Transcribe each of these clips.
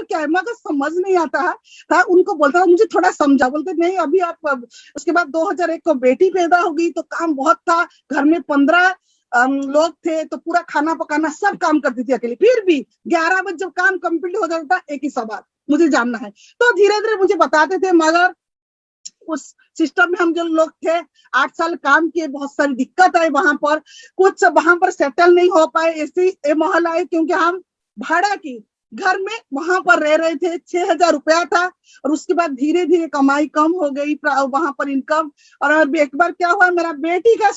मगर क्या है, मगर समझ नहीं आता है था। उनको बोलता मुझे थोड़ा समझा, बोलते नहीं अभी आप। उसके बाद 2001 को बेटी पैदा हो गई तो काम बहुत था, घर में 15 लोग थे तो पूरा खाना पकाना सब काम करती थी अकेले। फिर भी 11 बजे जब काम कंप्लीट हो जाता था, एक ही सवाल मुझे जानना है। तो धीरे धीरे मुझे बताते थे, मगर उस सिस्टम में हम जो लोग थे 8 साल काम किए, बहुत सारी दिक्कत आई वहां पर, कुछ वहां पर सेटल नहीं हो पाए, ऐसी माहौल आए क्योंकि हम भाड़ा की घर में वहां पर रह रहे थे। 6,000 रुपया था और उसके बाद धीरे धीरे कमाई कम हो गई वहां पर इनकम। और एक बार क्या हुआ, मेरा बेटी का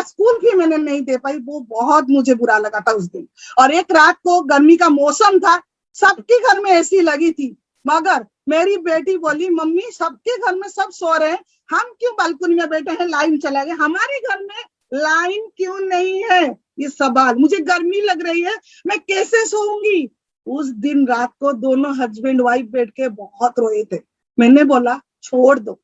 स्कूल फी मैंने नहीं दे पाई, वो बहुत मुझे बुरा लगा था उस दिन। और एक रात को गर्मी का मौसम था, सबके घर में एसी लगी थी, मगर मेरी बेटी बोली मम्मी सबके घर में सब सो रहे हैं, हम क्यों बालकनी में बैठे हैं, लाइन चला गया, हमारे घर में लाइन क्यों नहीं है, ये सवाल, मुझे गर्मी लग रही है, मैं कैसे सोऊंगी। उस दिन रात को दोनों हस्बैंड वाइफ बैठ के बहुत रोए थे। मैंने बोला छोड़ दो,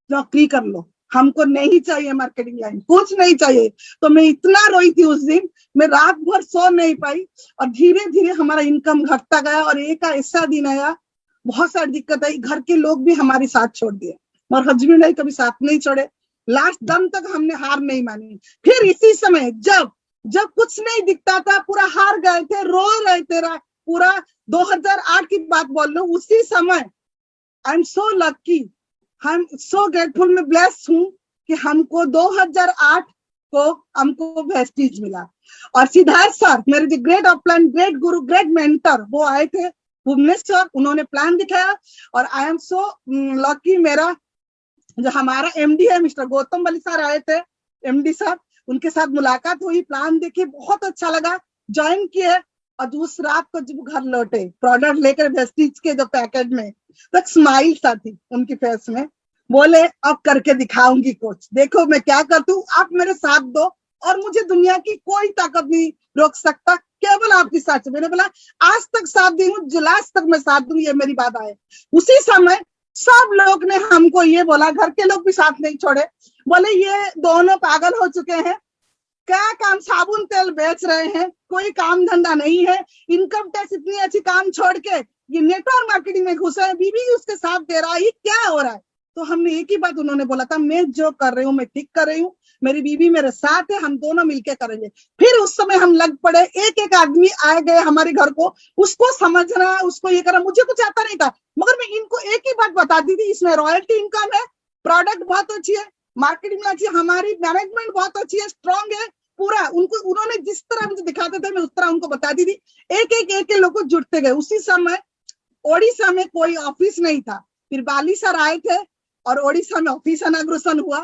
नौकरी कर लो, हमको नहीं चाहिए मार्केटिंग लाइन, कुछ नहीं चाहिए। तो मैं इतना रोई थी उस दिन, मैं रात भर सो नहीं पाई। और धीरे धीरे हमारा इनकम घटता गया और एक ऐसा दिन आया, बहुत सारी दिक्कत आई, घर के लोग भी हमारे साथ छोड़ दिए, और हस्बैंड नहीं कभी साथ नहीं छोड़े, लास्ट दम तक हमने हार नहीं मानी। फिर इसी समय जब जब कुछ नहीं दिखता था, पूरा हार गए थे, रो रहे थे, पूरा 2008 की बात बोल रहा हूँ, उसी समय I am so lucky, I am so grateful, मैं ब्लेस्ड हूँ कि हमको 2008 को हमको वेस्टीज मिला। और सिद्धार्थ सर मेरे जो ग्रेट अपलाइन, ग्रेट गुरु, ग्रेट मेंटर, वो आए थे भुवनेश्वर, उन्होंने प्लान दिखाया। और आई एम सो लकी, मेरा जो हमारा एमडी है मिस्टर गौतम बली सर आए थे, एमडी सर, उनके साथ मुलाकात हुई, प्लान देखी, बहुत अच्छा लगा, ज्वाइन किए। और दूसरी रात को जब घर लौटे प्रोडक्ट लेकर वेस्टीज के जो पैकेट में, तो एक स्माइल सा थी उनकी फेस में, बोले अब करके दिखाऊंगी कुछ, देखो मैं क्या करती हूँ, आप मेरे साथ दो और मुझे दुनिया की कोई ताकत नहीं रोक सकता, केवल आपकी साथ से। मैंने बोला आज तक साथ दी हूँ, जुलास तक मैं साथ दूंगी, ये मेरी बात आए। उसी समय सब लोग ने हमको ये बोला, घर के लोग भी साथ नहीं छोड़े, बोले ये दोनों पागल हो चुके हैं, क्या काम, साबुन तेल बेच रहे हैं, कोई काम धंधा नहीं है, इनकम टैक्स इतनी अच्छी काम छोड़ के ये नेटवर्क मार्केटिंग में घुसे हैं, बीबी उसके साथ दे रहा है, ये क्या हो रहा है। तो हमने एक ही बात उन्होंने बोला था, मैं जो कर रही हूँ मैं ठीक कर रही हूँ, मेरी बीवी मेरे साथ है, हम दोनों मिलके करेंगे। फिर उस समय हम लग पड़े, एक एक आदमी आए गए हमारे घर को, उसको समझना, उसको ये करना, मुझे कुछ आता नहीं था, मगर मैं इनको एक ही बात बताती थी, इसमें रॉयल्टी इनकम है, प्रोडक्ट बहुत अच्छी है, मार्केटिंग अच्छी है, हमारी मैनेजमेंट बहुत अच्छी है, स्ट्रॉन्ग है, पूरा उनको उन्होंने जिस तरह मुझे दिखाते थे मैं उस तरह उनको बताती थी। एक लोग को जुड़ते गए। उसी समय ओडिशा में कोई ऑफिस नहीं था, फिर बाली सर आए थे और ओडिशा में ऑफिस इनॉग्रेशन हुआ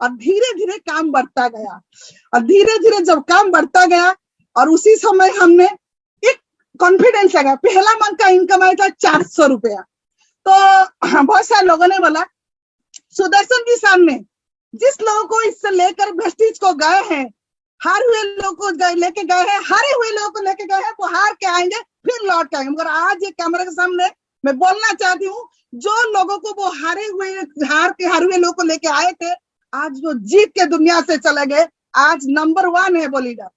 और धीरे धीरे काम बढ़ता गया। और धीरे धीरे जब काम बढ़ता गया और उसी समय हमने एक कॉन्फिडेंस आ गया, पहला मंथ का इनकम आया था 400 रुपया। तो बहुत सारे लोगों ने बोला सुदर्शन जी सामने जिस लोगों को इससे लेकर वेस्टीज को गए हैं, हार हुए लोगों को लेके गए हैं, हारे हुए लोगों को लेके गए हैं, वो हार के आएंगे फिर लौट के आएंगे। मगर आज ये कैमरे के सामने मैं बोलना चाहती हूँ, जो लोगों को वो हारे हुए लोगों को लेके आए थे, आज वो जीत के दुनिया से चले गए, आज नंबर 1 है वो लीडर।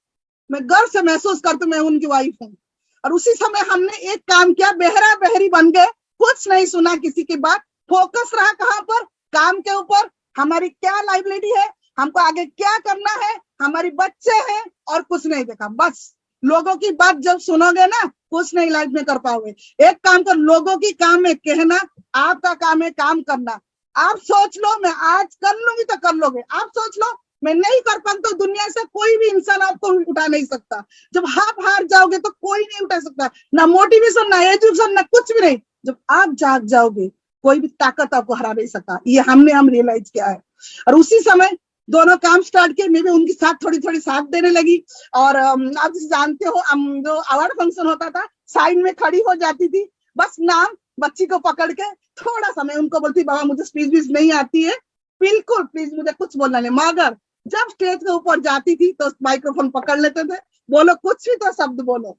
मैं गर्व से महसूस करती हूँ, मैं उनकी वाइफ हूँ। और उसी समय हमने एक काम किया, बेहरा बहरी बन गए, कुछ नहीं सुना किसी की बात, फोकस रहा कहाँ पर, काम के ऊपर, हमारी क्या लाइबिलिटी है, हमको आगे क्या करना है, हमारी बच्चे हैं, और कुछ नहीं देखा। बस लोगों की बात जब सुनोगे ना, कुछ नहीं लाइफ में कर पाओगे। एक काम कर, लोगों की काम है कहना, आपका काम है काम करना। आप सोच लो मैं आज कर लूंगी तो कर लोगे, आप सोच लो मैं नहीं कर पाऊँ तो दुनिया से कोई भी इंसान आपको उठा नहीं सकता। जब आप हार जाओगे तो कोई नहीं उठा सकता, ना मोटिवेशन, ना एजुकेशन, ना कुछ भी नहीं। जब आप जाग जाओगे कोई भी ताकत आपको हरा नहीं सकता। ये हम रियलाइज किया है। और उसी समय दोनों काम स्टार्ट किए, मैं भी उनके साथ थोड़ी थोड़ी साथ देने लगी। और आप जानते हो जो अवार्ड फंक्शन होता था, साइड में खड़ी हो जाती थी, बस नाम बच्ची को पकड़ के थोड़ा सा मैं उनको बोलती, बाबा मुझे स्पीच नहीं आती है, बिल्कुल प्लीज मुझे कुछ बोलना नहीं। मगर जब स्टेज के ऊपर जाती थी तो माइक्रोफोन पकड़ लेते थे, बोलो कुछ भी तो शब्द बोलो,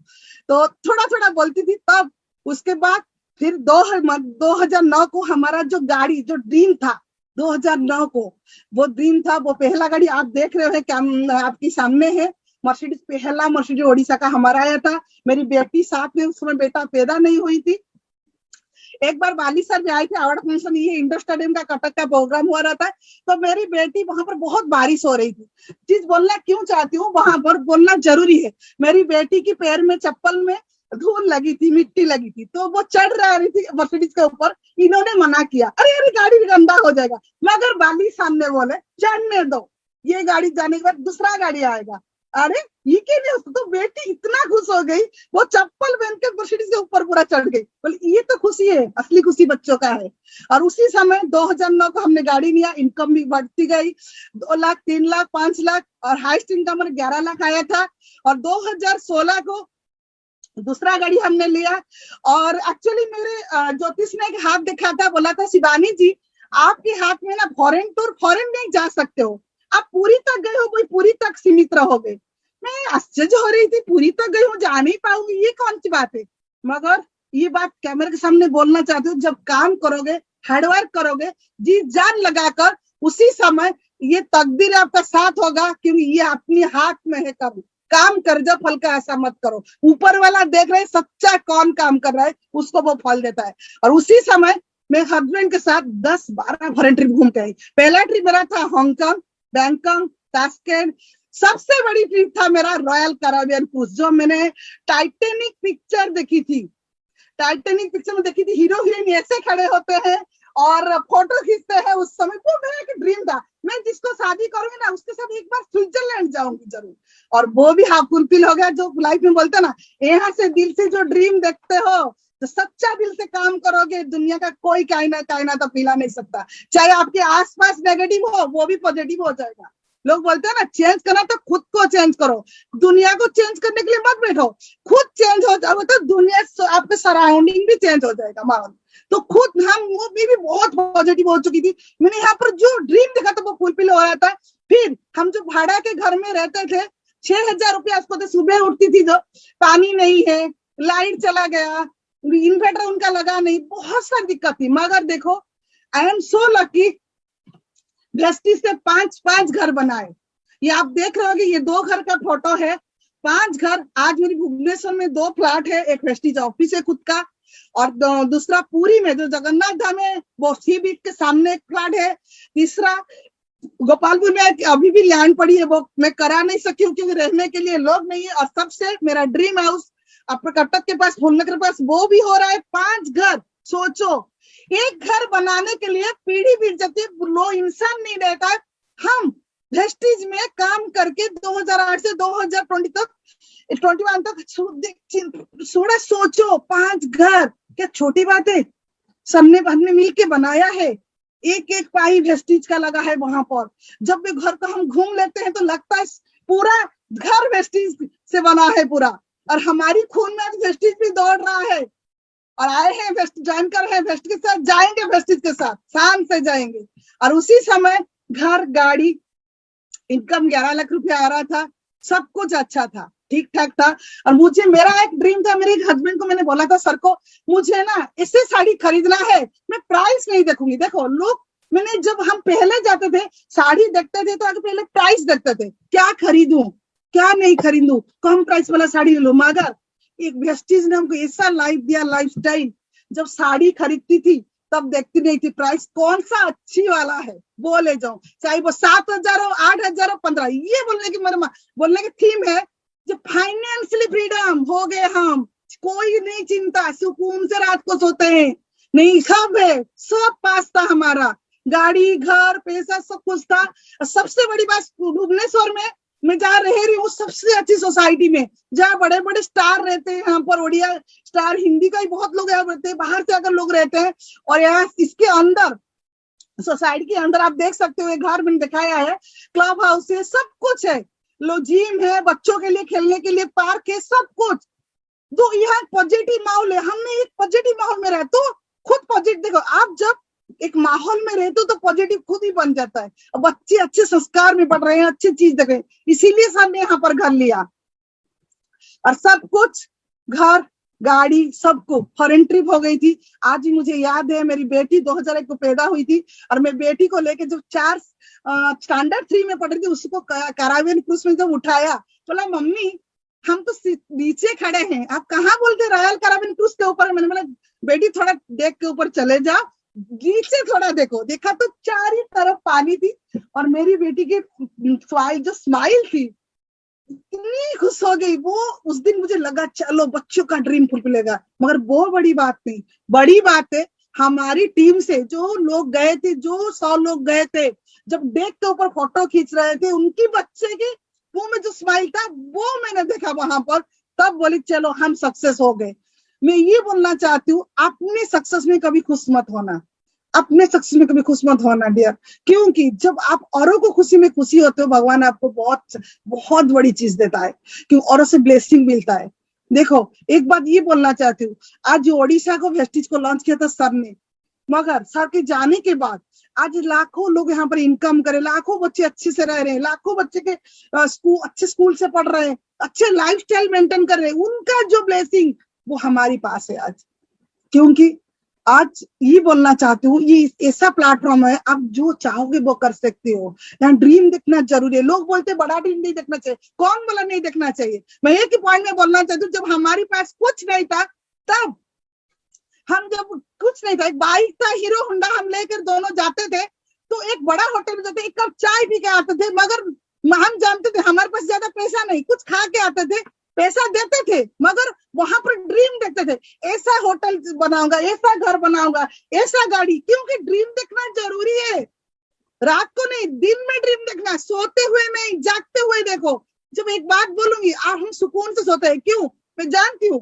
तो थोड़ा थोड़ा बोलती थी। तब उसके बाद फिर 2009 को हमारा जो गाड़ी, जो ड्रीम था 2009 को, वो ड्रीम था, वो पहला गाड़ी आप देख रहे हो क्या आपके सामने है, मर्सिडीज, पहला मर्सिडीज ओडिशा का हमारा आया था। मेरी बेटी साथ में, उस समय बेटा पैदा नहीं हुई थी। एक बार बालीसर में आए थे अवार्ड फंक्शन, ये इंडोर स्टेडियम का कटक का प्रोग्राम हो रहा था, तो मेरी बेटी, वहां पर बहुत बारिश हो रही थी। चीज बोलना क्यों चाहती हूँ, वहां पर बोलना जरूरी है। मेरी बेटी की पैर में, चप्पल में धूल लगी थी, मिट्टी लगी थी, तो वो चढ़ रही थी मर्सिडीज के ऊपर। इन्होंने मना किया, अरे अरे गाड़ी गंदा हो जाएगा, मगर बाली सामने बोले चढ़ने दो, ये गाड़ी जाने के बाद दूसरा गाड़ी आएगा। अरे ये क्यों नहीं, उसको तो बेटी इतना खुश हो गई, वो चप्पल पहन के मर्सिडीज के ऊपर पूरा चढ़ गई। बोले ये तो खुशी है, असली खुशी बच्चों का है। और उसी समय 2009 को हमने गाड़ी लिया, इनकम भी बढ़ती गई, 2 लाख, 3 लाख, 5 लाख, और हाईएस्ट इनकम 11 लाख आया था। और 2016 को दूसरा गाड़ी हमने लिया। और एक्चुअली मेरे ज्योतिष ने एक हाथ दिखा था, बोला था शिवानी जी आपके हाथ में ना फॉरेन टूर, फॉरेन नहीं जा सकते हो, आप पूरी तक गए हो, कोई पूरी तक सीमित रहोगे। मैं आश्चर्य हो रही थी, पूरी तक गई हूँ, जा नहीं पाऊंगी, ये कौन सी बात है। मगर ये बात कैमरे के सामने बोलना चाहती हूँ, जब काम करोगे, हार्डवर्क करोगे, जी जान लगाकर, उसी समय ये तकदीर आपका साथ होगा, क्योंकि ये अपने हाथ में है। करो काम कर, जब फल का आशा मत करो, ऊपर वाला देख रहे सच्चा कौन काम कर रहा है, उसको वो फल देता है। और उसी समय मैं हस्बैंड के साथ 10-12 फॉरेन ट्रिप घूम के आई। पहला ट्रिप मेरा था हांगकांग, बैंकॉक, ताशकंद। सबसे बड़ी ट्रिप था मेरा रॉयल कैरिबियन क्रूज, जो मैंने टाइटैनिक पिक्चर देखी थी। टाइटैनिक पिक्चर में देखी थी, हीरो हीरोइन ऐसे खड़े होते हैं और फोटो खींचते हैं। उस समय वो मेरा एक ड्रीम था, मैं जिसको शादी करूंगी ना उसके साथ एक बार स्विट्जरलैंड जाऊंगी जरूर। और वो भी हाफ फुलफिल हो गया, जो लाइफ में बोलते ना, यहाँ से दिल से जो ड्रीम देखते हो, तो सच्चा दिल से काम करोगे, दुनिया का कोई कायना तो पिला नहीं सकता। चाहे आपके आसपास नेगेटिव हो, वो भी पॉजिटिव हो जाएगा। लोग बोलते हैं ना, चेंज करना तो खुद को चेंज करो, दुनिया को चेंज करने के लिए मत बैठो। खुद चेंज हो जाओगे तो दुनिया, आपके सराउंडिंग भी चेंज हो जाएगा। माहौल तो खुद, हम वो भी बहुत पॉजिटिव हो चुकी थी। मैंने यहाँ पर जो ड्रीम देखा था वो फुलफिल हो रहा था। फिर हम जो भाड़ा के घर में रहते थे, 6,000 रुपया उसको तो, सुबह उठती थी जो, पानी नहीं है, लाइट चला गया, इन्वर्टर उनका लगा नहीं, बहुत सारी दिक्कत थी। मगर देखो, आई एम सो लकी, वेस्टी से 5 घर बनाए। ये आप देख रहे हो कि ये 2 घर का फोटो है, 5 घर। आज मेरी भुवनेश्वर में 2 फ्लैट है, एक वेस्टीज ऑफिस है खुद का, और दूसरा पुरी में जो जगन्नाथ धाम है, वो सी बीच के सामने एक फ्लैट है। तीसरा गोपालपुर में अभी भी लैंड पड़ी है, वो मैं करा नहीं सकी हूँ क्योंकि रहने के लिए लोग नहीं है। और सबसे मेरा ड्रीम हाउस अपने कटक के पास, फूलनगर के पास, वो भी हो रहा है। 5 घर, सोचो, एक घर बनाने के लिए पीढ़ी बीत जाती है, लो इंसान नहीं रहता। हम वेस्टीज में काम करके 2008 से 2020 तक, 21 तक, थोड़ा सोचो, 5 घर क्या छोटी बात है। हमने मिलके बनाया है, एक एक पाई वेस्टीज का लगा है वहां पर। जब भी घर को हम घूम लेते हैं तो लगता है पूरा घर वेस्टीज से बना है पूरा। और हमारी खून में आज वेस्टीज भी दौड़ रहा है, और आए हैं वेस्ट, ज्वाइन कर रहे हैं वेस्ट के साथ, जाएंगे वेस्टीज के साथ, शान से जाएंगे। और उसी समय घर, गाड़ी, इनकम 11 लाख रुपया आ रहा था, सब कुछ अच्छा था, ठीक ठाक था। और मुझे, मेरा एक ड्रीम था, मेरे हस्बैंड को मैंने बोला था, सर को मुझे ना इससे साड़ी खरीदना है, मैं प्राइस नहीं देखूंगी। देखो लोग, मैंने, जब हम पहले जाते थे साड़ी देखते थे तो आगे पहले प्राइस देखते थे, क्या खरीदूं क्या नहीं खरीदूं, कम प्राइस वाला साड़ी ले लो। मगर एक वेस्टीज ने हमको ऐसा लाइफ दिया, लाइफस्टाइल। जब साड़ी खरीदती थी तब देखती नहीं थी प्राइस, कौन सा अच्छी वाला है वो ले जाऊं, चाहे वो 7,000 हो, 8,000 हो, 15। ये बोलने की थीम है, जब फाइनेंशियली फ्रीडम हो गए हम, कोई नहीं चिंता, सुकून से रात को सोते हैं, नहीं सब है, सब पास था हमारा, गाड़ी, घर, पैसा, सब कुछ था। सबसे बड़ी बात, भुवनेश्वर में मैं जहाँ रह रही हूँ, सबसे अच्छी सोसाइटी में, जहाँ बड़े बड़े स्टार रहते हैं, यहाँ पर ओडिया स्टार, हिंदी का ही बहुत लोग यहाँ रहते हैं, बाहर से अगर लोग रहते हैं। और यहाँ इसके अंदर, सोसाइटी के अंदर आप देख सकते हो, घर मैंने दिखाया है, क्लब हाउस है, सब कुछ है, लो जिम है, बच्चों के लिए खेलने के लिए पार्क है, सब कुछ। तो यहाँ पॉजिटिव माहौल है, हमने एक पॉजिटिव माहौल में रहे तो खुद पॉजिटिव। देखो, आप जब एक माहौल में रहते हो तो पॉजिटिव खुद ही बन जाता है। अब बच्चे अच्छे संस्कार में पढ़ रहे हैं, अच्छी चीज देख रहे हैं, इसीलिए हमने यहाँ पर घर लिया। और सब कुछ, घर, गाड़ी, सबको फॉरेन ट्रिप हो गई थी। आज भी मुझे याद है, मेरी बेटी 2001 को पैदा हुई थी और मैं बेटी को लेके जब स्टैंडर्ड 3 में पढ़ रही थी, उसको कैराबियन क्रूज में जब उठाया, बोला मम्मी हम तो नीचे खड़े हैं, आप कहाँ बोलते रॉयल कैराबियन क्रूज के ऊपर। मैंने बोला बेटी थोड़ा देख के ऊपर चले जाओ, नीचे थोड़ा देखो। देखा तो चारों तरफ पानी थी और मेरी बेटी की स्माइल थी, इतनी खुश हो गई वो। उस दिन मुझे लगा चलो बच्चों का ड्रीम फुलफिलेगा। मगर वो बड़ी बात नहीं, बड़ी बात है हमारी टीम से जो लोग गए थे, जो 100 लोग गए थे, जब डेक के ऊपर फोटो खींच रहे थे, उनकी बच्चे के मुंह में जो स्माइल था वो मैंने देखा वहां पर। तब बोली चलो हम सक्सेस हो गए। मैं ये बोलना चाहती हूँ, अपने सक्सेस में कभी खुश मत होना, अपने सक्सेस में कभी खुश मत होना डियर। क्योंकि जब आप औरों को खुशी में खुशी होते हो, भगवान आपको बहुत बहुत बड़ी चीज देता है, क्यों औरों से ब्लेसिंग मिलता है। देखो एक बात ये बोलना चाहती हूँ, आज जो ओडिशा को वेस्टिज को लॉन्च किया था सर ने, मगर सर के जाने के बाद आज लाखों लोग यहाँ पर इनकम करे, लाखों बच्चे अच्छे से रह रहे हैं, लाखों बच्चे के अच्छे स्कूल से पढ़ रहे हैं, अच्छे लाइफस्टाइल मेंटेन कर रहे हैं। उनका जो ब्लेसिंग वो हमारी पास है आज। क्योंकि आज ये बोलना चाहती हूँ, ये ऐसा प्लेटफॉर्म है, आप जो चाहोगे वो कर सकते हो। यहाँ ड्रीम देखना जरूरी है। लोग बोलते बड़ा ड्रीम नहीं देखना चाहिए, कौन बोला नहीं देखना चाहिए। मैं एक ही पॉइंट में बोलना चाहती हूँ, जब हमारे पास कुछ नहीं था, तब हम जब कुछ नहीं था, एक बाइक था हीरो होंडा, हम लेकर दोनों जाते थे तो एक बड़ा होटल में जाते, एक कप चाय पी के आते थे। मगर हम जानते थे हमारे पास ज्यादा पैसा नहीं, कुछ खा के आते थे, पैसा देते थे, मगर वहां पर ड्रीम देखते थे, ऐसा होटल बनाऊंगा, ऐसा घर बनाऊंगा, ऐसा गाड़ी। क्योंकि ड्रीम देखना जरूरी है, रात को नहीं दिन में ड्रीम देखना, सोते हुए नहीं, जागते हुए देखो। जब एक बात बोलूंगी, हम सुकून से सोते हैं, क्यों मैं जानती हूँ।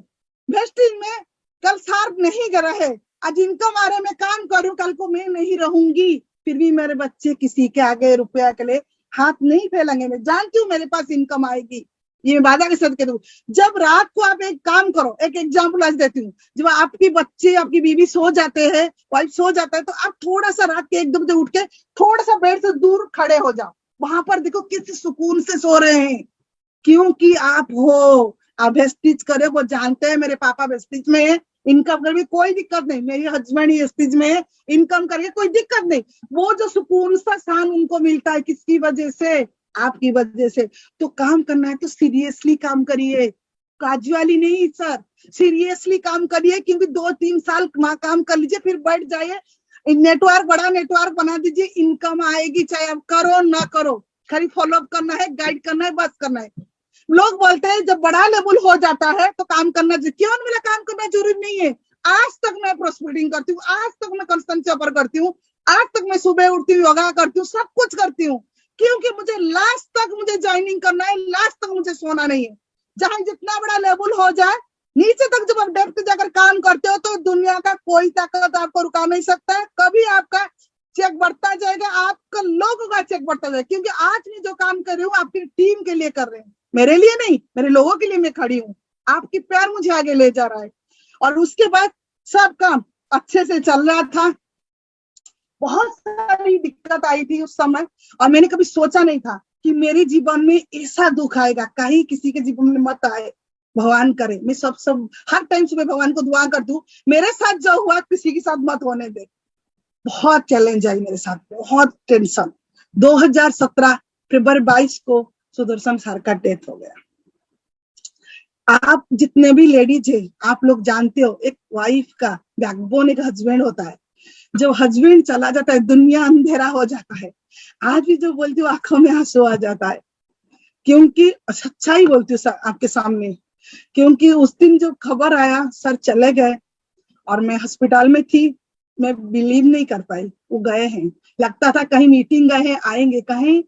वेस्टिज में कल सार नहीं कर रहे, आज इनकम आ रहे, मैं काम करूं, कल को मैं नहीं रहूंगी, फिर भी मेरे बच्चे किसी के आगे रुपया के लिए हाथ नहीं फैलेंगे। मैं जानती हूँ मेरे पास इनकम आएगी, ये मैं वादा के साथ कह दूं। जब रात को आप एक काम करो, एक एग्जाम्पल आज देती हूँ, जब आपकी बच्चे आपकी बीवी सो जाते हैं, वाइफ सो जाता है, तो आप थोड़ा सा रात के 1-2 बजे उठ के थोड़ा सा बेड से दूर खड़े हो जाओ, वहां पर देखो किस सुकून से सो रहे हैं। क्योंकि आप हो, आप वेस्टिज करे, वो जानते हैं मेरे पापा वेस्टिज में है, इनकम करके कोई दिक्कत नहीं, मेरे हस्बैंड ही वेस्टिज में है, इनकम करके कोई दिक्कत नहीं। वो जो सुकून सा शान उनको मिलता है, किसकी वजह से, आपकी वजह से। तो काम करना है तो सीरियसली काम करिए, काजुअली नहीं सर, सीरियसली काम करिए। क्योंकि 2-3 साल काम कर लीजिए, फिर बैठ जाइए, नेटवर्क बड़ा नेटवर्क बना दीजिए, इनकम आएगी, चाहे आप करो ना करो, खाली फॉलो अप करना है, गाइड करना है, बस करना है। लोग बोलते हैं जब बड़ा लेवल हो जाता है तो काम करना चाहिए, क्यों मेरा काम करना जरूरी नहीं है। आज तक मैं प्रोस्पेरिंग करती हूँ, आज तक मैं कंस्टेंसी ऑफर करती हूँ, आज तक मैं सुबह उठती हूँ, योगा करती हूँ, सब कुछ करती हूँ। क्योंकि मुझे लास्ट तक मुझे ज्वाइनिंग करना है, लास्ट तक मुझे सोना नहीं है। जहां जितना बड़ा लेवल हो जाए, नीचे तक जब आप डेप्थ जाकर काम करते हो तो दुनिया का कोई ताकत आपको रुका नहीं सकता है। कभी आपका चेक बढ़ता जाएगा, आपका लोगों का चेक बढ़ता जाएगा। क्योंकि आज मैं जो काम कर रही हूँ आपकी टीम के लिए कर रहे हैं, मेरे लिए नहीं, मेरे लोगों के लिए मैं खड़ी हूँ। आपकी प्यार मुझे आगे ले जा रहा है। और उसके बाद सब काम अच्छे से चल रहा था। बहुत सारी दिक्कत आई थी उस समय, और मैंने कभी सोचा नहीं था कि मेरे जीवन में ऐसा दुख आएगा, कहीं किसी के जीवन में मत आए, भगवान करे। मैं सब हर टाइम सुबह भगवान को दुआ करती हूँ, मेरे साथ जो हुआ किसी के साथ मत होने दे। बहुत चैलेंज आई मेरे साथ, बहुत टेंशन। 2017 फरवरी 22 को सुदर्शन सर का डेथ हो गया। आप जितने भी लेडीज है, आप लोग जानते हो, एक वाइफ का बैकबोन एक हस्बैंड होता है। जब हस्बैंड चला जाता है दुनिया अंधेरा हो जाता है। आज भी जो बोलती हूँ आंखों में आंसू आ जाता है, क्योंकि सच्चाई बोलती हूँ आपके सामने। क्योंकि उस दिन जब खबर आया सर चले गए और मैं हॉस्पिटल में थी, मैं बिलीव नहीं कर पाई, वो गए हैं। लगता था कहीं मीटिंग गए हैं, आएंगे कहीं,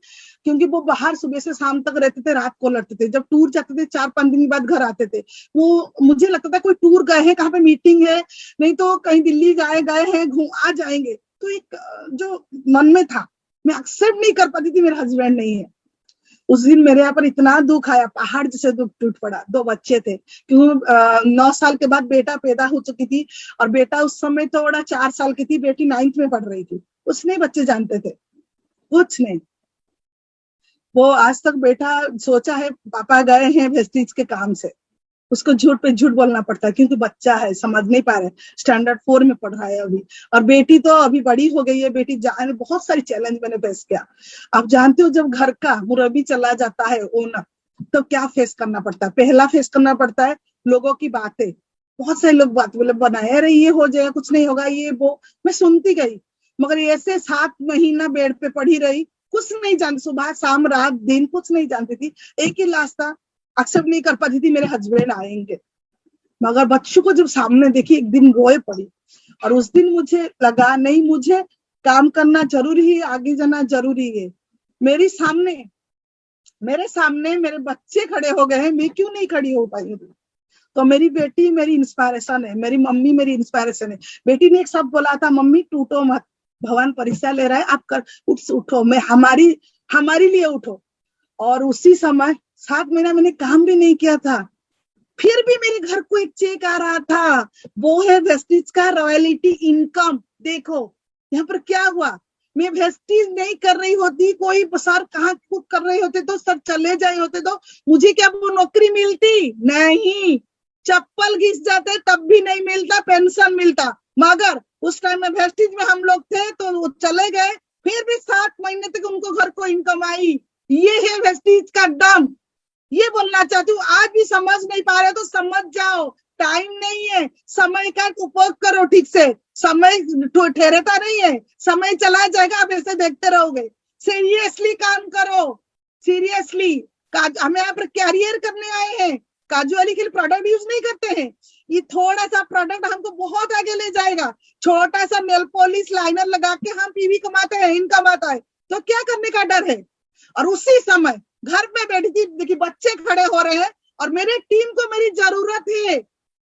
क्योंकि वो बाहर सुबह से शाम तक रहते थे, रात को लड़ते थे। जब टूर जाते थे 4-5 दिन बाद घर आते थे। वो मुझे लगता था कोई टूर गए हैं, कहाँ पे मीटिंग है, नहीं तो कहीं दिल्ली गए हैं, घूम आ जाएंगे। तो एक जो मन में था, मैं एक्सेप्ट नहीं कर पाती थी मेरे हस्बैंड नहीं है। उस दिन मेरे यहाँ पर इतना दुख आया, पहाड़ जैसे दुख टूट पड़ा। 2 बच्चे थे, क्यों 9 साल के बाद बेटा पैदा हो चुकी थी, और बेटा उस समय थोड़ा 4 साल की थी, बेटी 9th में पढ़ रही थी। उसने बच्चे जानते थे, कुछ नहीं। वो आज तक बेटा सोचा है पापा गए हैं वेस्टिज के काम से, उसको झूठ पे झूठ बोलना पड़ता है, क्योंकि बच्चा है, समझ नहीं पा रहे, स्टैंडर्ड 4 में पढ़ रहा है अभी। और बेटी तो अभी बड़ी हो गई है, बेटी बहुत सारी चैलेंज मैंने फेस किया। आप जानते हो, जब घर का मुरब्बी चला जाता है ओनर, तो क्या फेस करना पड़ता है? पहला फेस करना पड़ता है लोगों की बातें। बहुत सारे लोग बात बोले, बनाए, अरे ये हो जाएगा, कुछ नहीं होगा, ये वो। मैं सुनती गई, मगर ऐसे 7 महीना बेड पे पड़ी रही, कुछ नहीं जानती, सुबह शाम रात दिन कुछ नहीं जानती थी। एक ही लास्ट था, एक्सेप्ट नहीं कर पाती थी मेरे हस्बैंड आएंगे, मगर बच्चों को जब सामने देखी, एक दिन रोए पड़ी। और उस दिन मुझे लगा, नहीं, मुझे काम करना जरूरी है, आगे जाना जरूरी है। मेरे सामने मेरे बच्चे खड़े हो गए हैं, मैं क्यों नहीं खड़ी हो पाई? तो मेरी बेटी मेरी इंस्पायरेशन है, मेरी मम्मी मेरी इंस्पायरेशन है। बेटी ने एक शब्द बोला था, मम्मी टूटो मत, भगवान परीक्षा ले रहा है, आप कर उठो, मैं हमारी लिए उठो। और उसी समय 7 महीना मैंने काम भी नहीं किया था, फिर भी मेरे घर को एक चेक आ रहा था, वो है वेस्टिज का रॉयल्टी इनकम। देखो यहाँ पर क्या हुआ, मैं वेस्टिज नहीं कर रही होती, कोई सर कहाँ कुछ कर रहे होते तो सर चले जाए होते तो मुझे क्या वो नौकरी मिलती? नहीं, चप्पल घिस जाते तब भी नहीं मिलता, पेंशन मिलता। मगर उस टाइम में वेस्टिज में हम लोग थे तो वो चले गए, फिर भी 7 महीने तक उनको घर को इनकम आई। ये है वेस्टिज का दम। ये बोलना चाहती हूँ, आज भी समझ नहीं पा रहे तो समझ जाओ, टाइम नहीं है, समय का उपयोग करो ठीक से, समय ठहरता नहीं है, समय चला जाएगा, आप ऐसे देखते रहोगे। सीरियसली काम करो, सीरियसली। हम यहाँ पर कैरियर करने आए हैं, काजुअली के लिए प्रोडक्ट यूज नहीं करते हैं। ये थोड़ा सा प्रोडक्ट हमको बहुत आगे ले जाएगा। छोटा सा नेल पॉलिश लाइनर लगा के हम पीवी कमाते हैं, इनकम आता है, तो क्या करने का डर है? और उसी समय घर में बैठी थी, देखिए बच्चे खड़े हो रहे हैं, और मेरे टीम को मेरी जरूरत है,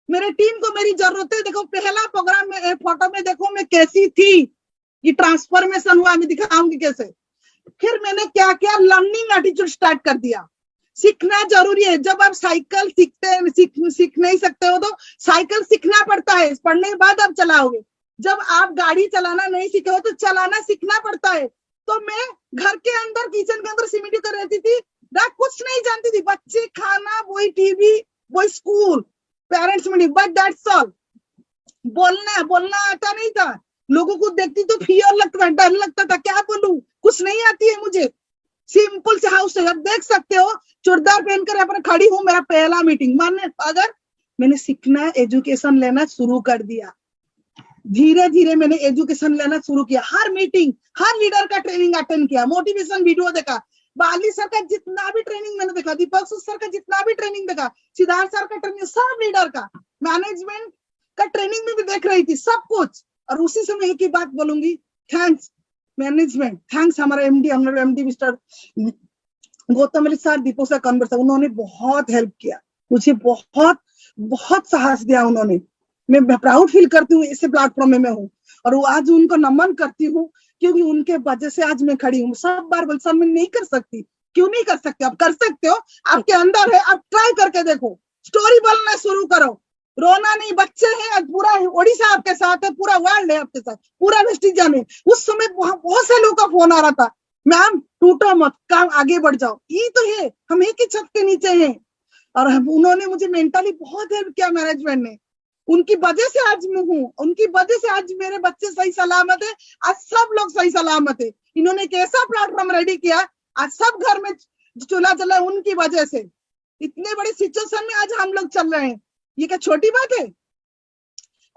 मेरे टीम को मेरी जरूरत है। देखो पहला प्रोग्राम में फोटो में देखो मैं कैसी थी, ये ट्रांसफॉर्मेशन हुआ, मैं दिखाऊंगी कैसे। फिर मैंने क्या किया, लर्निंग एटीट्यूड स्टार्ट कर दिया। सीखना जरूरी है। जब आप साइकिल सीख नहीं सकते हो तो साइकिल सीखना पड़ता है, पढ़ने के बाद आप चलाओगे। जब आप गाड़ी चलाना नहीं सीखे हो तो चलाना सीखना पड़ता है। तो मैं घर के अंदर किचन के अंदर सिमटी कर रहती थी, कुछ नहीं जानती थी, बच्चे, खाना, वही टीवी, वही school, parents meeting, but that's all. बोलना आता नहीं था, लोगों को देखती तो फियर लगता था, डर लगता था, क्या बोलूं, कुछ नहीं आती है मुझे। सिंपल से हाउस है, अब देख सकते हो चूड़दार पहनकर अपने खड़ी हूँ, मेरा पहला मीटिंग। माने अगर मैंने सीखना, एजुकेशन लेना शुरू कर दिया, धीरे धीरे मैंने एजुकेशन लेना शुरू किया। हर मीटिंग, हर लीडर का ट्रेनिंग अटेंड किया, मोटिवेशन वीडियो देखा, बाली सर का जितना भी ट्रेनिंग मैंने देखा, दीपक सर का जितना भी ट्रेनिंग देखा, सिद्धार्थ सर का ट्रेनिंग, सब लीडर का, मैनेजमेंट का ट्रेनिंग में भी देख रही थी, सब कुछ। और उसी समय एक ही बात बोलूंगी, थैंक्स मैनेजमेंट, थैंक्स हमारे एमडी मिस्टर गौतम सर, दीपक सर, कन्वर सर, उन्होंने बहुत हेल्प किया मुझे, बहुत बहुत साहस दिया उन्होंने। मैं प्राउड फील करती हूँ ऐसे प्लेटफॉर्म में मैं हूँ, और वो आज उनको नमन करती हूँ, क्योंकि उनके वजह से आज मैं खड़ी हूँ। सब बार बोल सर मैं नहीं कर सकती, क्यों नहीं कर सकते? आप कर सकते हो, आपके अंदर है, आप ट्राई करके देखो, स्टोरी बोलना शुरू करो, रोना नहीं। बच्चे हैं, पूरा ओडिशा आपके साथ है, पूरा वर्ल्ड है आपके साथ, पूरा वेस्टिज में। उस समय बहुत से लोगों का फोन आ रहा था, मैम टूटो मत, काम आगे बढ़ जाओ। ये तो है, हम एक ही छत के नीचे हैं। और उन्होंने मुझे मेंटली बहुत हेल्प किया, मैनेजमेंट ने। उनकी वजह से आज मैं हूँ, उनकी वजह से आज मेरे बच्चे सही सलामत है, आज सब लोग सही सलामत है। इन्होंने एक ऐसा प्लेटफॉर्म रेडी किया, आज सब घर में चूल्हा चला, उनकी वजह से। इतने बड़े सिचुएशन में आज हम लोग चल रहे हैं, ये क्या छोटी बात है?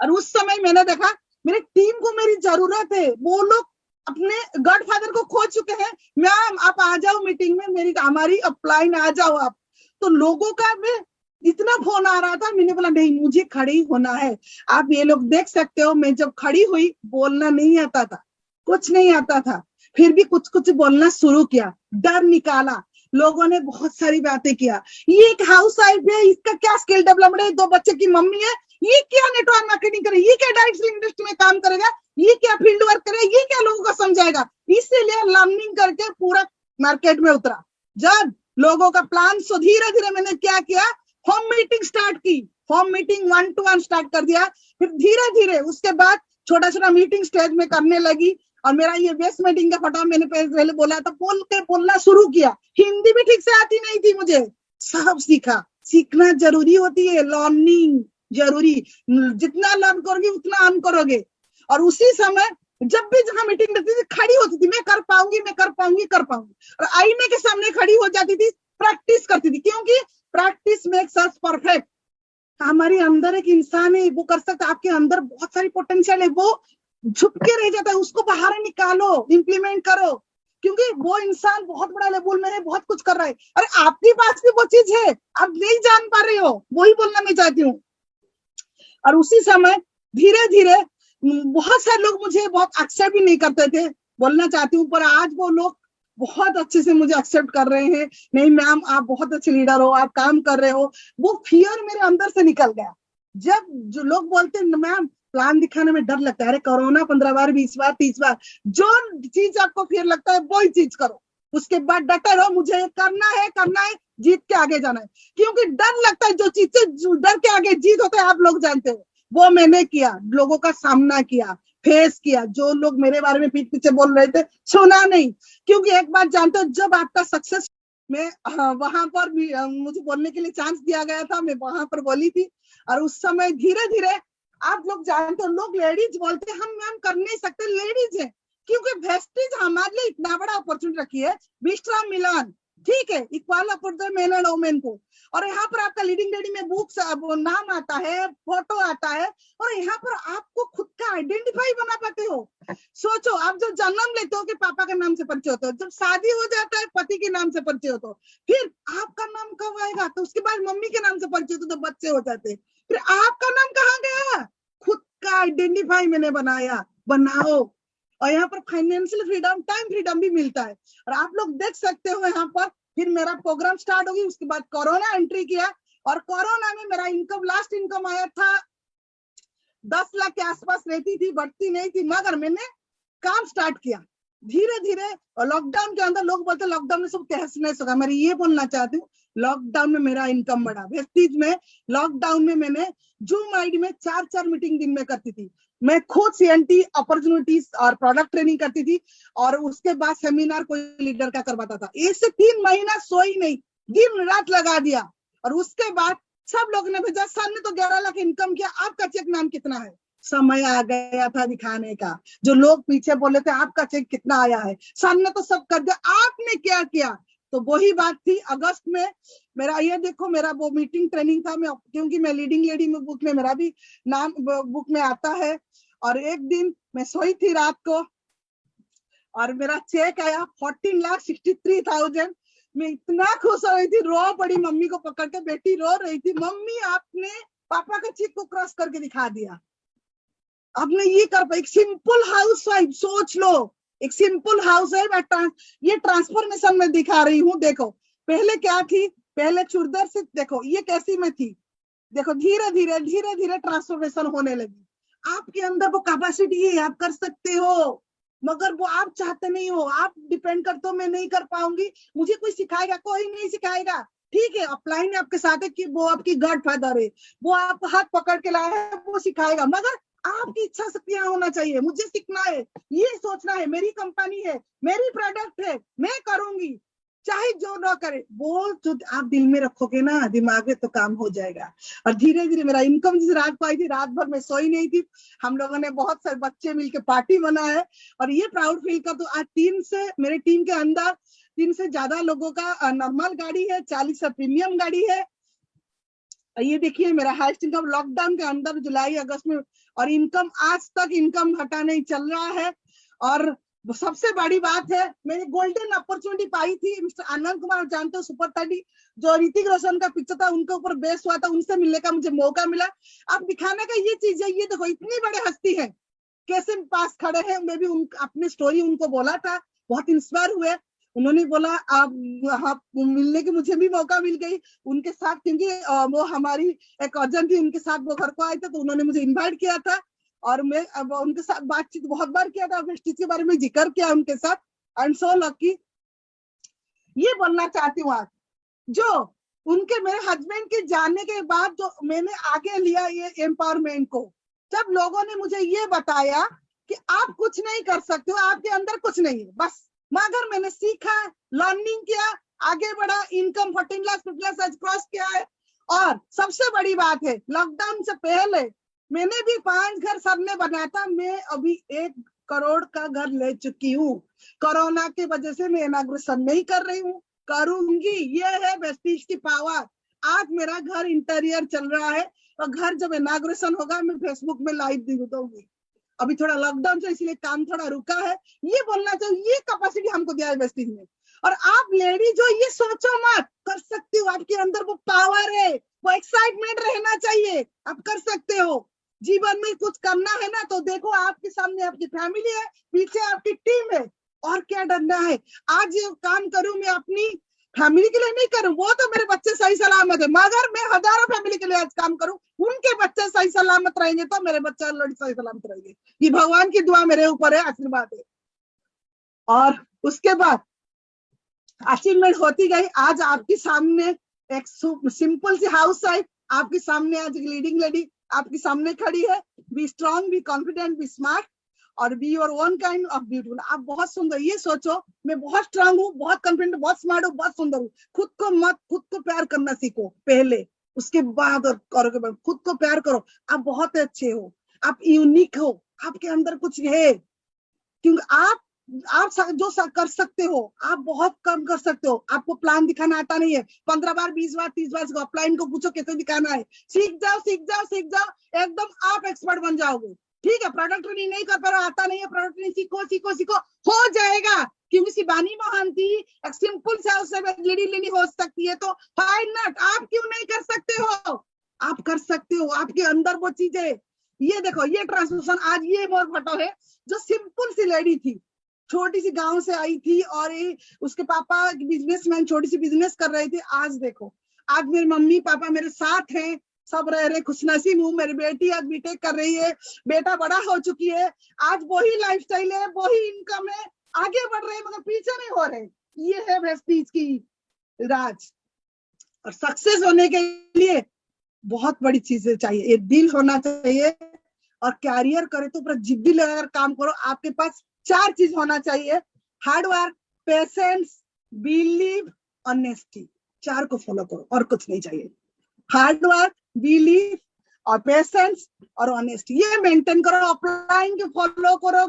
और उस समय मैंने देखा मेरी टीम को मेरी जरूरत है, वो लोग अपने गॉडफादर को खो चुके हैं। मैम आप आ जाओ मीटिंग में, मेरी हमारी अपलाइन आ जाओ आप। तो लोगों का मैं इतना फोन आ रहा था, मैंने बोला नहीं, मुझे खड़ी होना है। आप ये लोग देख सकते हो, मैं जब खड़ी हुई, बोलना नहीं आता था, कुछ नहीं आता था, फिर भी कुछ कुछ बोलना शुरू किया, डर निकाला। लोगों ने बहुत सारी बातें किया, ये एक हाउस वाइफ है, इसका क्या स्किल डेवलपमेंट है, 2 बच्चे की मम्मी है, ये क्या नेटवर्क मार्केटिंग करे, ये क्या डायरेक्ट इंडस्ट्री में काम करेगा, ये क्या फील्ड वर्क करेगा, ये क्या लोगों को समझाएगा। इसीलिए लर्निंग करके पूरा मार्केट में उतरा। जब लोगों का प्लान, सो धीरे धीरे मैंने क्या किया, होम मीटिंग स्टार्ट की, होम मीटिंग 1-to-1 स्टार्ट कर दिया। फिर धीरे धीरे उसके बाद छोटा छोटा मीटिंग स्टेज में करने लगी। और मेरा ये वेस्ट मीटिंग का फटा मैंने पहले बोला था, बोलना शुरू किया। हिंदी भी ठीक से आती नहीं थी मुझे, सब सीखा, सीखना जरूरी होती है, लर्निंग जरूरी। जितना लर्न करोगे उतना अर्न करोगे। और उसी समय जब भी जहां मीटिंग रहती थी खड़ी होती थी, मैं कर पाऊंगी, मैं कर पाऊंगी, कर पाऊंगी, और आईने के सामने खड़ी हो जाती थी, प्रैक्टिस करती थी, क्योंकि प्रैक्टिस मेक्स अस परफेक्ट। हमारे अंदर एक इंसान है, वो कर सकता है, आपके अंदर बहुत सारी पोटेंशियल है, वो झुक के रह जाता है, उसको बाहर निकालो, इंप्लीमेंट करो, क्योंकि वो इंसान बहुत बड़ा लेवल में है, बहुत कुछ कर रहा है। अरे आपके पास भी वो चीज है, आप नहीं जान पा रहे हो, वही बोलना मैं चाहती हूँ। और उसी समय धीरे धीरे बहुत सारे लोग मुझे बहुत एक्सेप्ट भी नहीं करते थे, बोलना चाहती हूँ, पर आज वो लोग बहुत अच्छे से मुझे एक्सेप्ट कर रहे हैं। नहीं मैम, आप बहुत अच्छे लीडर हो, आप काम कर रहे हो। वो फियर मेरे अंदर से निकल गया। जब जो लोग बोलते हैं मैम प्लान दिखाने में डर लगता है, अरे कोरोना 15 बार 20 बार 30 बार, जो चीज आपको फियर लगता है वही चीज करो, उसके बाद डटे रहो, मुझे करना है, करना है, जीत के आगे जाना है। क्योंकि डर लगता है, जो चीज से डर के आगे जीत होता है, आप लोग जानते हो, वो मैंने किया, लोगों का सामना किया, फेस किया। जो लोग मेरे बारे में पीठ पीछे बोल रहे थे, सुना नहीं, क्योंकि एक बात जानते हो, जब आपका सक्सेस में वहां पर भी मुझे बोलने के लिए चांस दिया गया था, मैं वहां पर बोली थी। और उस समय धीरे धीरे आप लोग जानते हो, लोग लेडीज बोलते हैं हम मैम कर नहीं सकते, लेडीज है, क्योंकि वेस्टेज हमारे लिए इतना बड़ा अपॉर्चुनिटी रखी है, विश्राम मिलान, ठीक है, equal opportunity main and women को। और यहाँ पर आपका लीडिंग लेडी में बुक्स नाम आता है, फोटो आता है, और यहाँ पर आपको खुद का आइडेंटिफाई बना पाते हो। सोचो, आप जब जन्म लेते हो कि पापा के नाम से परिचय होते हो, जब शादी हो जाता है पति के नाम से परिचय होते हो, फिर आपका नाम कब आएगा, तो उसके बाद मम्मी के नाम से परिचय होते तो बच्चे हो जाते, फिर आपका नाम कहाँ गया, खुद का आइडेंटिफाई मैंने बनाया, बनाओ। और यहाँ पर फाइनेंशियल फ्रीडम, टाइम फ्रीडम भी मिलता है। और आप लोग देख सकते हो यहाँ पर, फिर मेरा प्रोग्राम स्टार्ट होगी, उसके बाद कोरोना एंट्री किया, और कोरोना में मेरा इनकम, लास्ट इनकम आया था 10 लाख के आसपास रहती थी, बढ़ती नहीं थी, मगर मैंने काम स्टार्ट किया धीरे धीरे। और लॉकडाउन के अंदर लोग बोलते लॉकडाउन में सब तहस नहस होगा, मैं ये बोलना चाहती हूँ, लॉकडाउन में मेरा इनकम बढ़ा। वेस्टीज में लॉकडाउन में मैंने जूम आईडी में 4 मीटिंग दिन में करती थी, मैं खुद सीएनटी अपॉर्चुनिटीज और प्रोडक्ट ट्रेनिंग करती थी, और उसके बाद सेमिनार कोई लीडर का करवाता था। ऐसे 3 महीना सोई नहीं, दिन रात लगा दिया। और उसके बाद सब लोगों ने भेजा, सर ने तो 11 लाख इनकम किया, आपका चेक नाम कितना है। समय आ गया था दिखाने का। जो लोग पीछे बोले थे आपका चेक कितना आया है, सर ने तो सब कर दिया, आपने क्या किया। तो वही बात थी अगस्त में मेरा, ये देखो मेरा वो मीटिंग ट्रेनिंग था, मैं क्योंकि मैं लीडिंग लेडी में बुक में मेरा भी नाम बुक में आता है। और एक दिन मैं सोई थी रात को, और मेरा चेक आया 14,63,000। मैं इतना खुश हो रही थी, रो पड़ी मम्मी को पकड़ के, बेटी रो रही थी, मम्मी आपने पापा का चेक को क्रॉस करके दिखा दिया, आपने ये कर पाई। एक सिंपल हाउस वाइफ, सोच लो, एक सिंपल हाउस वाइफ, ये ट्रांसफॉर्मेशन में दिखा रही हूँ। देखो पहले क्या थी, पहले चुड़दर से, देखो ये कैसी मैं थी, देखो धीरे धीरे ट्रांसफॉर्मेशन होने लगी। आपके अंदर वो कैपेसिटी है, आप कर सकते हो, मगर वो आप चाहते नहीं हो, आप डिपेंड करते हो मैं नहीं कर पाऊंगी, मुझे कोई सिखाएगा, कोई नहीं सिखाएगा। ठीक है, अपलाइन आपके साथ है कि वो आपकी गॉड फादर है, वो आपको हाथ पकड़ के लाया है, वो सिखाएगा, मगर आपकी इच्छा शक्तियां होना चाहिए, मुझे सीखना है, ये सोचना है, मेरी कंपनी है, मेरी प्रोडक्ट है, मैं करूंगी, चाहे जो ना करे, वो जो आप दिल में रखोगे ना दिमाग में, तो काम हो जाएगा। और धीरे धीरे मेरा इनकम जिस रात को आई थी, रात भर में सोई नहीं थी, हम लोगों ने बहुत सारे बच्चे मिलके पार्टी मनाया है। और ये प्राउड फील का, तो आज 3 से मेरे टीम के अंदर 3 से ज्यादा लोगों का नॉर्मल गाड़ी है, 40 से प्रीमियम गाड़ी है। ये देखिए मेरा हाईएस्ट इनकम लॉकडाउन के अंदर जुलाई अगस्त में, और इनकम आज तक इनकम घटा नहीं, चल रहा है। और सबसे बड़ी बात है, मैंने गोल्डन अपॉर्चुनिटी पाई थी, मिस्टर आनंद कुमार जानते हो, सुपर 30 जो ऋतिक रोशन का पिक्चर था उनके ऊपर बेस हुआ था, उनसे मिलने का मुझे मौका मिला। अब दिखाने का ये चीज है, ये देखो इतनी बड़े हस्ती है, कैसे पास खड़े हैं। मैं भी अपनी स्टोरी उनको बोला था, बहुत इंस्पायर हुए, उन्होंने बोला आप मिलने की, मुझे भी मौका मिल गई उनके साथ, क्योंकि वो हमारी एक अर्जेंट थी, उनके साथ वो घर को आए थे, तो उन्होंने मुझे इनवाइट किया था, और मैं अब उनके साथ बातचीत बहुत बार किया था, वेस्टीज के बारे में जिक्र किया उनके साथ। I am so lucky. ये बोलना चाहती हूँ आज, जो उनके मेरे हस्बैंड के जाने के बाद जो मैंने आगे लिया ये एम्पावरमेंट को, जब लोगों ने मुझे ये बताया कि आप कुछ नहीं कर सकते हो, आपके अंदर कुछ नहीं है, बस मगर मैंने सीखा, लर्निंग किया, आगे बढ़ा, इनकम 14 लाख 15 लाख क्रॉस किया है। और सबसे बड़ी बात है, लॉकडाउन से पहले मैंने भी 5 घर सबने बनाया था, मैं अभी 1 करोड़ का घर ले चुकी हूँ। कोरोना की वजह से मैं इनॉग्रेशन नहीं कर रही हूँ, करूंगी। ये है वेस्टीज की पावर। आज मेरा घर इंटीरियर चल रहा है और घर जब इनॉग्रेशन होगा मैं फेसबुक में लाइव दूंगी। अभी थोड़ा लॉकडाउन से इसलिए काम थोड़ा रुका है, ये बोलना चाहिए। ये कैपेसिटी हमको दिया है वेस्टीज ने। और आप लेडीज जो ये सोचो मत, कर सकती हो, आपके अंदर वो पावर है, वो एक्साइटमेंट रहना चाहिए, आप कर सकते हो। जीवन में कुछ करना है ना, तो देखो आपके सामने आपकी फैमिली है, पीछे आपकी टीम है, और क्या डरना है। आज ये काम करूं मैं अपनी फैमिली के लिए नहीं करूं, वो तो मेरे बच्चे सही सलामत है, मगर मैं हजारों फैमिली के लिए आज काम करूं, उनके बच्चे सही सलामत रहेंगे तो मेरे बच्चे सही सलामत रहेंगे। ये भगवान की दुआ मेरे ऊपर है, आशीर्वाद है। और उसके बाद अचीवमेंट होती गई। आज आपके सामने एक सिंपल सी हाउस वाइफ, आपके सामने आज एक लीडिंग लेडी आपके सामने खड़ी है। Be strong, be confident, be smart और be your own kind of beautiful. आप बहुत सुंदर, ये सोचो मैं बहुत स्ट्रांग हूँ, बहुत कॉन्फिडेंट, बहुत स्मार्ट हूँ, बहुत सुंदर हूँ। खुद को मत, खुद को प्यार करना सीखो पहले, उसके बाद और करोगे बाद। खुद को प्यार करो, आप बहुत अच्छे हो, आप यूनिक हो, आपके अंदर कुछ है। क्योंकि आप जो कर सकते हो, आप बहुत कम कर सकते हो। आपको प्लान दिखाना आता नहीं है, 15 बार 20 बार 30 बार अपलाइन को पूछो कैसे दिखाना है। सीख जाओ सीख जाओ सीख जाओ, एकदम आप एक्सपर्ट बन जाओगे। ठीक है, प्रोडक्ट ट्रेनिंग नहीं कर पा रहा, आता नहीं है प्रोडक्ट ट्रेनिंग, सीखो सीखो सीखो, हो जाएगा। क्योंकि शिवानी मोहंती एक सिंपल से लेडी हो सकती है, तो व्हाई नॉट, आप क्यों नहीं कर सकते हो? आप कर सकते हो, आपके अंदर वो चीज है। ये देखो, ये ट्रांसफॉर्मेशन आज ये मोर फोटो है, जो सिंपल सी लेडी थी, छोटी सी गांव से आई थी, और उसके पापा बिजनेसमैन, छोटी सी बिजनेस कर रहे थे। आज देखो, आज मेरे मम्मी पापा मेरे साथ हैं, सब रह रहे, खुशनसीब हूँ। मेरी बेटी आज बीटेक कर रही है, बेटा बड़ा हो चुकी है। आज वही लाइफस्टाइल है, वही इनकम है, आगे बढ़ रहे हैं मगर पीछे नहीं हो रहे। ये है वेस्टीज की राज। और सक्सेस होने के लिए बहुत बड़ी चीजें चाहिए, एक दिल होना चाहिए, और कैरियर करे तो पूरा जिद्दी लगाकर काम करो। आपके पास 4 चीज होना चाहिए, hard work, patience, believe, honesty. 4 को फॉलो करो, और कुछ नहीं चाहिए। हार्ड वर्क, बिलीव और पेशेंस और ऑनेस्टी, ये मेंटेन करो। अपलाइन को फॉलो करो,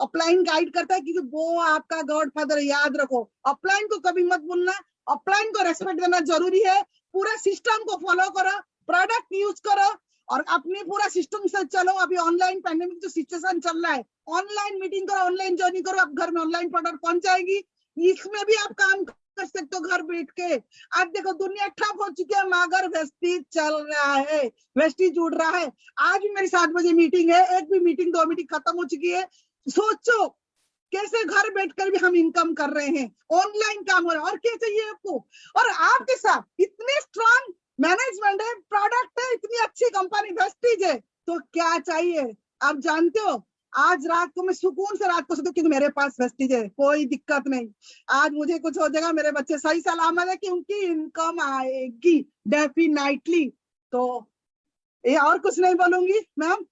अपलाइन गाइड करता है, क्योंकि वो आपका गॉडफादर, याद रखो। अपलाइन को कभी मत भूलना, अपलाइन को रेस्पेक्ट देना जरूरी है। पूरा सिस्टम को फॉलो करो, प्रोडक्ट यूज करो, और अपने पूरा सिस्टम से चलो। अभी ऑनलाइन पैंडेमिक जो सिचुएशन चल रहा है, ऑनलाइन मीटिंग करो, ऑनलाइन ज्वाइनिंग करो, आप घर में ऑनलाइन प्रोडक्ट पहुंच जाएगी। इसमें भी आप काम कर सकते हो घर बैठ के। आज देखो दुनिया ठप हो चुकी है, मगर वेस्टीज चल रहा है, वेस्टीज जुड़ रहा है। आज भी मेरी 7 बजे मीटिंग है, एक भी मीटिंग 2 मीटिंग खत्म हो चुकी है। सोचो कैसे घर बैठकर भी हम इनकम कर रहे हैं, ऑनलाइन काम हो रहा है, और क्या चाहिए आपको? और आपके साथ इतने स्ट्रॉन्ग मैनेजमेंट है, प्रोडक्ट है, इतनी अच्छी कंपनी वेस्टीज है, तो क्या चाहिए? आप जानते हो, आज रात को मैं सुकून से रात को सोती हूँ, क्योंकि मेरे पास वेस्टीज है, कोई दिक्कत नहीं। आज मुझे कुछ हो जाएगा, मेरे बच्चे सही सलामत है, क्योंकि इनकम आएगी डेफिनेटली। तो ये और कुछ नहीं बोलूंगी मैम,